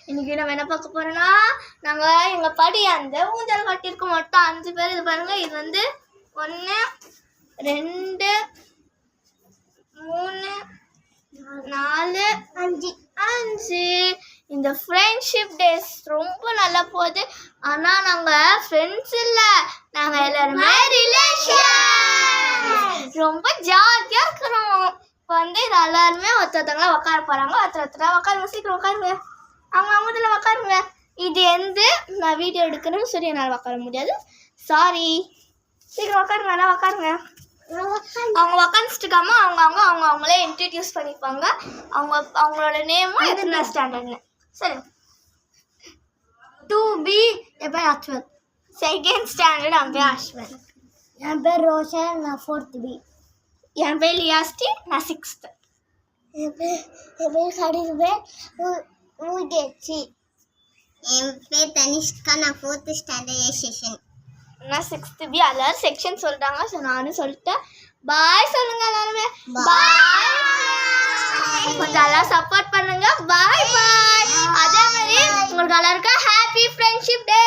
இன்னைக்கு நம்ம என்ன பார்க்க போறோம்னா நாங்க எங்க படி அந்த ஊஞ்சல் கட்டியிருக்க மொத்தம் 5 பேர். இது பாருங்க, இது வந்து 1 2 3 4 5. இந்த ஃப்ரெண்ட்ஷிப் டேஸ் ரொம்ப நல்லா போகுது. ஆனா நாங்க ஃப்ரெண்ட்ஸ் இல்ல, நாங்க எல்லாருமே ரிலேஷன். ரொம்ப ஜாலியா இருக்கிறோம். இப்போ வந்து எல்லாருமே ஒருத்தவங்களா உட்கார போறாங்க. ஒருத்தரா உட்காருங்க, சீக்கிரம் உட்காருங்க. அவங்க இதில் உட்காருங்க. இது எந்த நான் வீடியோ எடுக்கிறேன்னு சொல்லி என்னால் உட்கார முடியாது, சாரி. சீக்கிரம் உட்காருங்க, நல்லா உட்காருங்க. அவங்க உட்காந்துட்டுக்காம அவங்களே இன்ட்ரடியூஸ் பண்ணிப்பாங்க. அவங்களோட நேமும் எத்தனை ஸ்டாண்டர்ட்னு. சரி, 2B என் பேர் அஸ்வத், 2nd ஸ்டாண்டர்ட். அவன் பேர் அஸ்வத். என் பேர் ரோஷன், நான் 4th B. என் பேர் லியாஸ்டி, நான் 6th. என் பேர் ஹரிஸ்பேர், மூகேச்சி. என் பேர் தனிஷ்கா, நான் 4th ஸ்டாண்டர்ட் ஏ செக்ஷன். நான் 6th B. எல்லாரும் செக்ஷன் சொல்லிட்டாங்க, ஸோ நானும் சொல்லிட்டேன். பாய் சொல்லுங்க எல்லாருமே. பாய். கொஞ்சம் எல்லாம் சப்போர்ட் பண்ணுங்க. பாய் பாய். அதே மாதிரி உங்களுக்கு எல்லாருக்கும் ஹாப்பி ஃப்ரெண்ட்ஷிப் டே.